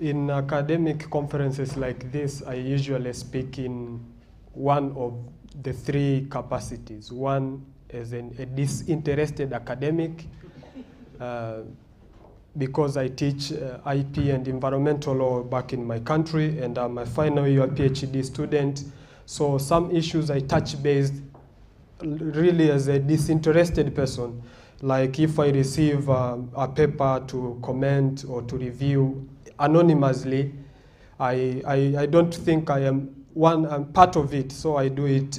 In academic conferences like this, I usually speak in one of the three capacities. One as a disinterested academic, because I teach IP and environmental law back in my country, and I'm a final year PhD student. So some issues I touch based really as a disinterested person. Like if I receive a paper to comment or to review anonymously, I don't think I am part of it, so I do it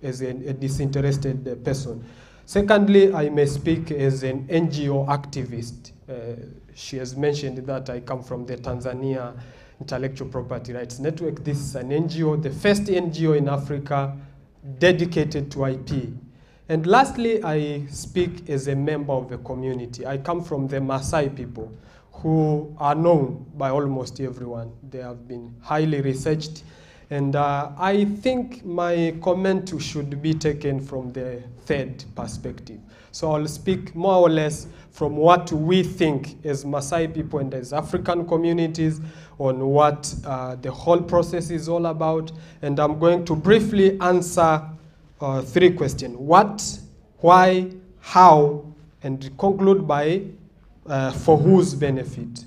as a disinterested person. Secondly, I may speak as an NGO activist. She has mentioned that I come from the Tanzania Intellectual Property Rights Network. This is an NGO, the first NGO in Africa dedicated to IP. And lastly, I speak as a member of the community. I come from the Maasai people, who are known by almost everyone. They have been highly researched. And I think my comment should be taken from the third perspective. So I'll speak more or less from what we think as Maasai people and as African communities on what the whole process is all about. And I'm going to briefly answer three questions: what, why, how, and conclude by for whose benefit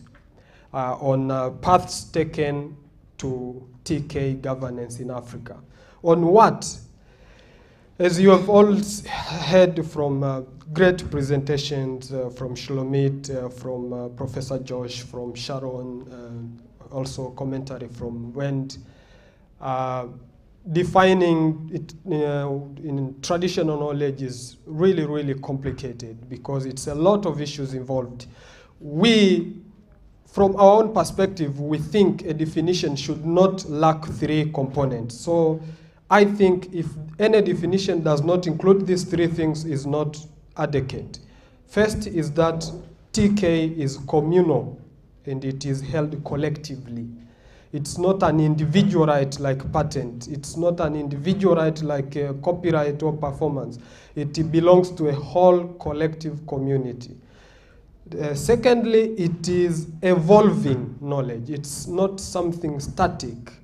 on paths taken to TK governance in Africa. On what? As you have all heard from great presentations from Shlomit, from Professor Josh, from Sharon, also commentary from Wend, defining it in traditional knowledge is really, really complicated because it's a lot of issues involved. We, from our own perspective, we think a definition should not lack three components. So I think if any definition does not include these three things, is not adequate. First is that TK is communal and it is held collectively. It's not an individual right like patent. It's not an individual right like copyright or performance. It belongs to a whole collective community. Secondly, it is evolving knowledge. It's not something static.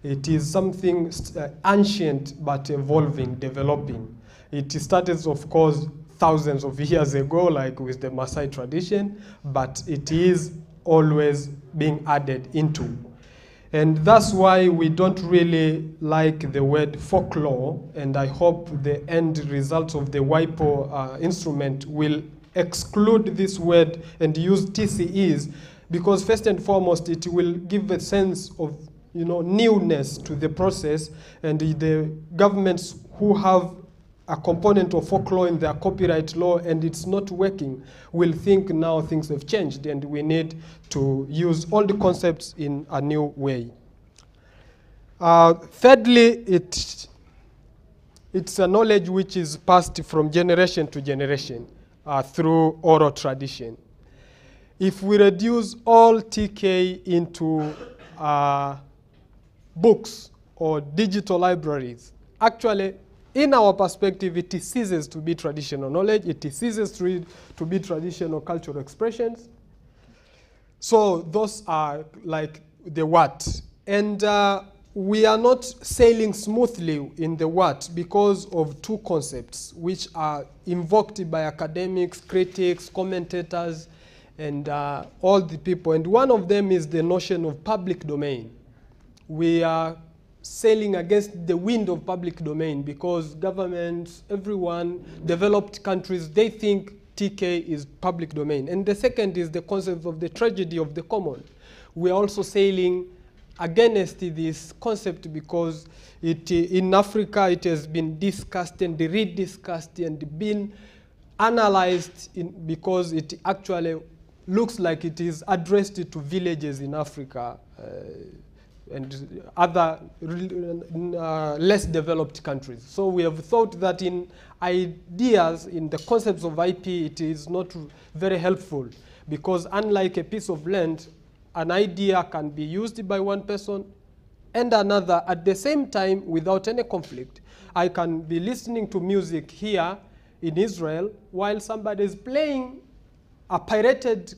It is something ancient but evolving, developing. It started, of course, thousands of years ago, like with the Maasai tradition, but it is always being added into. And that's why we don't really like the word folklore, and I hope the end result of the WIPO instrument will exclude this word and use TCEs, because first and foremost, it will give a sense of newness to the process, and the governments who have a component of folklore in their copyright law and it's not working will think now things have changed and we need to use all the concepts in a new way. Thirdly, it's a knowledge which is passed from generation to generation through oral tradition. If we reduce all TK into books or digital libraries, actually, in our perspective, it ceases to be traditional knowledge. It ceases to be traditional cultural expressions. So those are like the what. And we are not sailing smoothly in the what because of two concepts which are invoked by academics, critics, commentators, and all the people. And one of them is the notion of public domain. We are sailing against the wind of public domain because governments, everyone, developed countries, they think TK is public domain. And the second is the concept of the tragedy of the common. We are also sailing against this concept because in Africa it has been discussed and rediscussed and been analyzed because it actually looks like it is addressed to villages in Africa and other less developed countries. So we have thought that in ideas, in the concepts of IP, it is not very helpful because unlike a piece of land, an idea can be used by one person and another at the same time without any conflict. I can be listening to music here in Israel while somebody is playing a pirated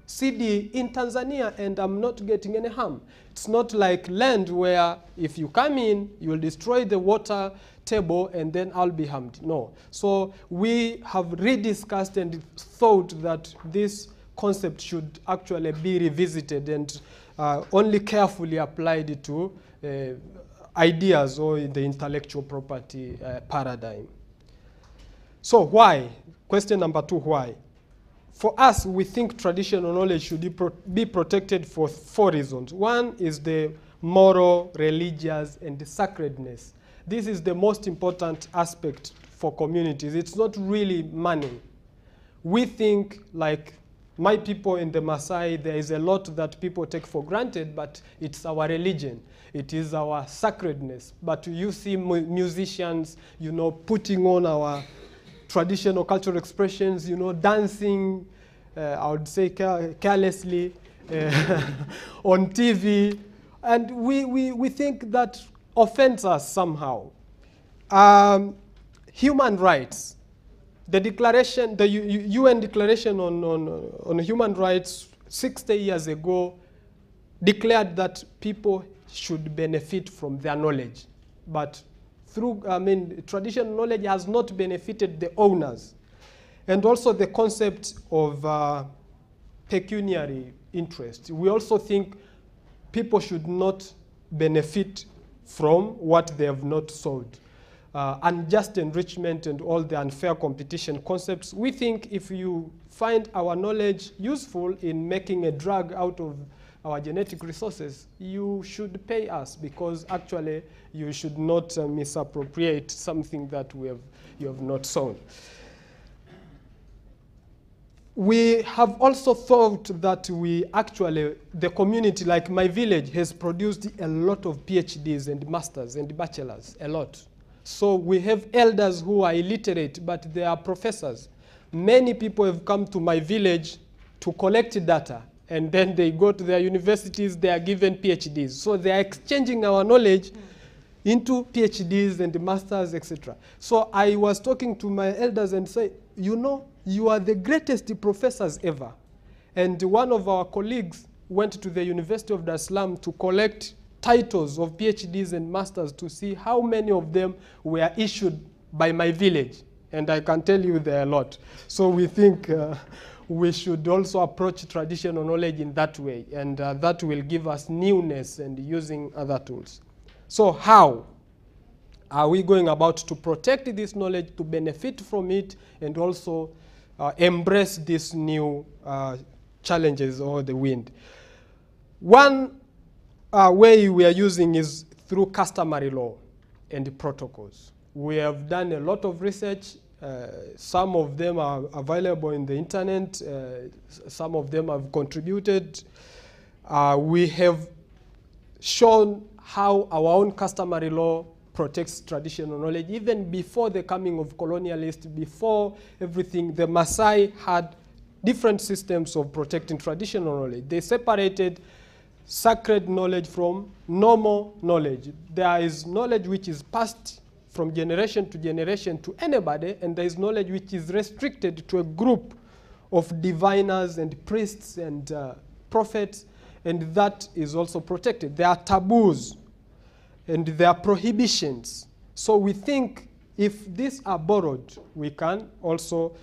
CD in Tanzania and I'm not getting any harm. It's not like land where if you come in, you'll destroy the water table and then I'll be harmed. No. So we have rediscussed and thought that this concept should actually be revisited and only carefully applied to ideas or the intellectual property paradigm. So why? Question number 2, why? For us, we think traditional knowledge should be protected for 4 reasons. One is the moral, religious, and the sacredness. This is the most important aspect for communities. It's not really money. We think, like my people in the Maasai, there is a lot that people take for granted, but it's our religion. It is our sacredness. But you see musicians, you know, putting on our traditional cultural expressions, you know, dancing, I would say carelessly, on TV. And we think that offends us somehow. Human rights. The declaration, the UN Declaration on Human Rights 60 years ago declared that people should benefit from their knowledge. But through, traditional knowledge has not benefited the owners. And also the concept of pecuniary interest. We also think people should not benefit from what they have not sold. Unjust enrichment and all the unfair competition concepts. We think if you find our knowledge useful in making a drug out of our genetic resources, you should pay us, because actually you should not misappropriate something that you have not sown. We have also thought that the community, like my village, has produced a lot of PhDs and masters and bachelors, a lot. So we have elders who are illiterate, but they are professors. Many people have come to my village to collect data, and then they go to their universities, they are given PhDs. So they are exchanging our knowledge into PhDs and masters, etc. So I was talking to my elders and say, you know, you are the greatest professors ever. And one of our colleagues went to the University of Dar es Salaam to collect titles of PhDs and masters to see how many of them were issued by my village. And I can tell you there are a lot. So we think we should also approach traditional knowledge in that way, and that will give us newness and using other tools. So how are we going about to protect this knowledge, to benefit from it, and also embrace these new challenges or the wind? One way we are using is through customary law and protocols. We have done a lot of research. Some of them are available in the internet. Some of them have contributed. We have shown how our own customary law protects traditional knowledge. Even before the coming of colonialists, before everything, the Maasai had different systems of protecting traditional knowledge. They separated sacred knowledge from normal knowledge. There is knowledge which is passed from generation to generation to anybody, and there is knowledge which is restricted to a group of diviners and priests and prophets, and that is also protected. There are taboos and there are prohibitions. So we think if these are borrowed, we can also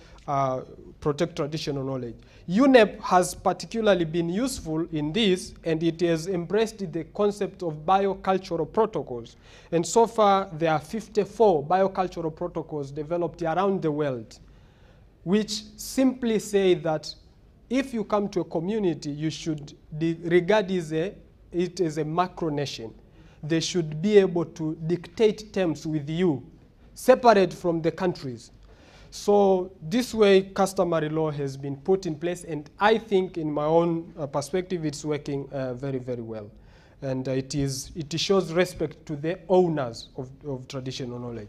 protect traditional knowledge. UNEP has particularly been useful in this, and it has embraced the concept of biocultural protocols. And so far, there are 54 biocultural protocols developed around the world, which simply say that if you come to a community, you should regard it as a macro nation. They should be able to dictate terms with you, separate from the countries. So this way, customary law has been put in place, and I think, in my own perspective, it's working very, very well. And it shows respect to the owners of traditional knowledge.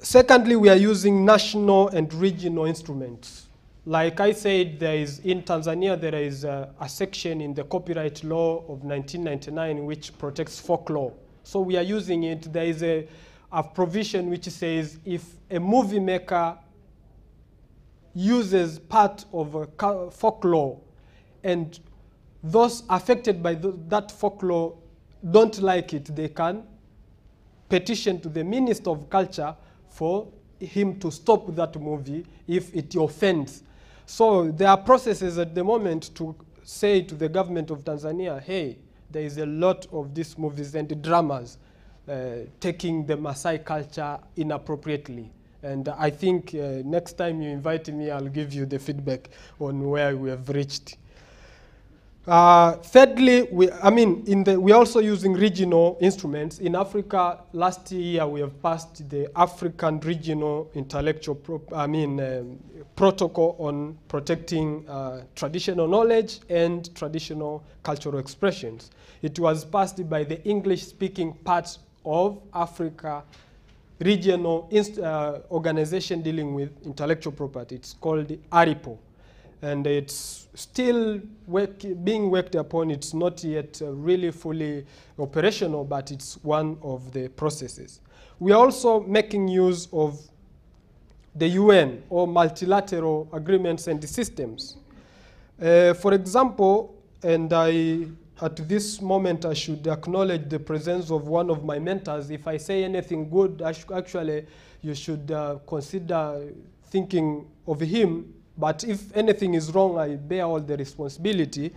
Secondly, we are using national and regional instruments. Like I said, in Tanzania, there is a section in the copyright law of 1999 which protects folklore. So we are using it. There is a provision which says if a movie maker uses part of folklore, and those affected by that folklore don't like it, they can petition to the Minister of Culture for him to stop that movie if it offends. So there are processes at the moment to say to the government of Tanzania, hey, there is a lot of these movies and dramas taking the Maasai culture inappropriately. And I think next time you invite me, I'll give you the feedback on where we have reached. Thirdly, we're also using regional instruments. In Africa, last year we have passed the African Regional Intellectual Protocol on protecting traditional knowledge and traditional cultural expressions. It was passed by the English-speaking part of Africa regional organization dealing with intellectual property. It's called WIPO. And it's still being worked upon. It's not yet really fully operational, but it's one of the processes. We are also making use of the UN or multilateral agreements and systems. For example, and at this moment I should acknowledge the presence of one of my mentors. If I say anything good, actually you should consider thinking of him. But if anything is wrong, I bear all the responsibility.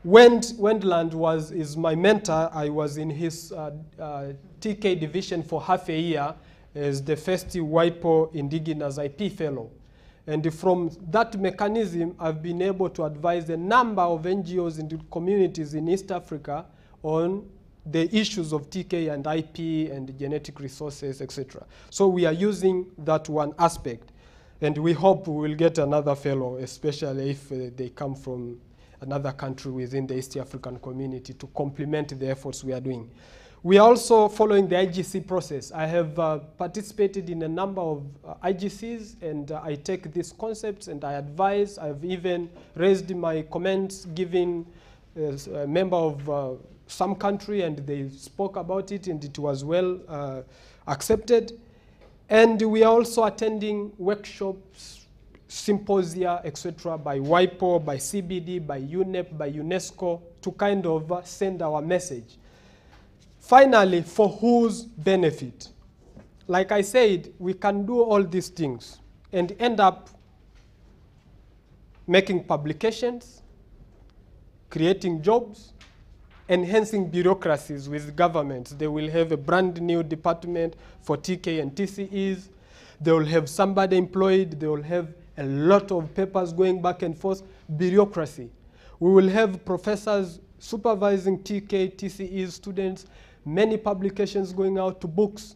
Wendland is my mentor. I was in his TK division for half a year as the first WIPO Indigenous IP Fellow. And from that mechanism, I've been able to advise a number of NGOs and communities in East Africa on the issues of TK and IP and genetic resources, etc. So we are using that one aspect. And we hope we will get another fellow, especially if they come from another country within the East African community to complement the efforts we are doing. We are also following the IGC process. I have participated in a number of IGCs, and I take these concepts and I advise. I've even raised my comments, giving a member of some country, and they spoke about it, and it was well accepted. And we are also attending workshops, symposia, etc., by WIPO, by CBD, by UNEP, by UNESCO, to kind of send our message. Finally, for whose benefit? Like I said, we can do all these things and end up making publications, creating jobs, enhancing bureaucracies with governments. They will have a brand new department for TK and TCEs. They will have somebody employed. They will have a lot of papers going back and forth. Bureaucracy. We will have professors supervising TK, TCE students, many publications going out to books,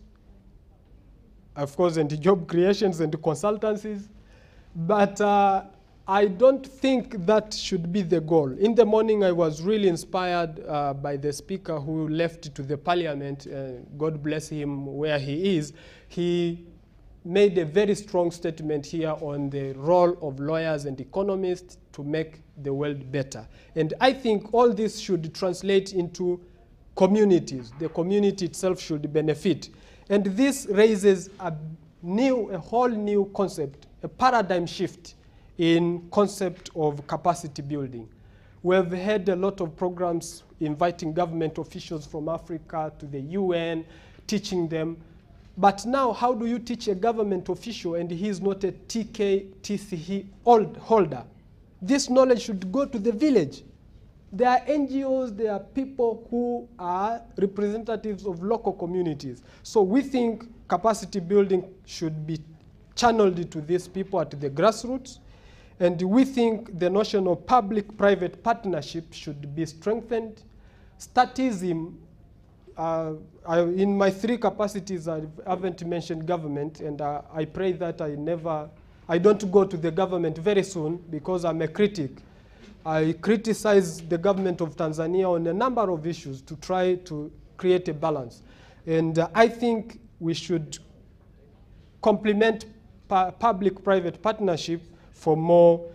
of course, and job creations and consultancies. But I don't think that should be the goal. In the morning, I was really inspired by the speaker who left to the parliament. God bless him where he is. He made a very strong statement here on the role of lawyers and economists to make the world better. And I think all this should translate into communities. The community itself should benefit. And this raises a whole new concept, a paradigm shift in concept of capacity building. We've had a lot of programs inviting government officials from Africa to the UN, teaching them. But now, how do you teach a government official and he is not a TK, TCE holder? This knowledge should go to the village. There are NGOs, there are people who are representatives of local communities. So we think capacity building should be channeled to these people at the grassroots. And we think the notion of public-private partnership should be strengthened. Statism, in my 3 capacities, I haven't mentioned government, and I pray that I don't go to the government very soon because I'm a critic. I criticize the government of Tanzania on a number of issues to try to create a balance. And I think we should complement public-private partnership for more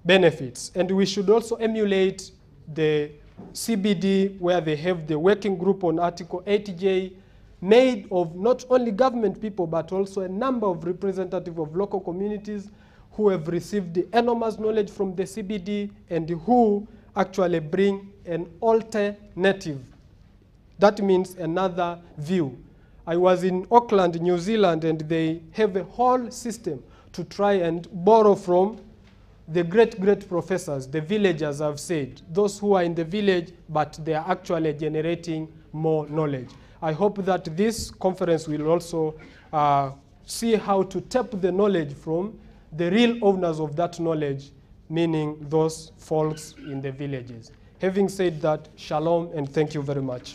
benefits. And we should also emulate the CBD, where they have the working group on Article 8J, made of not only government people, but also a number of representatives of local communities who have received enormous knowledge from the CBD and who actually bring an alternative. That means another view. I was in Auckland, New Zealand, and they have a whole system to try and borrow from the great professors, the villagers, I've said, those who are in the village, but they are actually generating more knowledge. I hope that this conference will also see how to tap the knowledge from the real owners of that knowledge, meaning those folks in the villages. Having said that, shalom and thank you very much.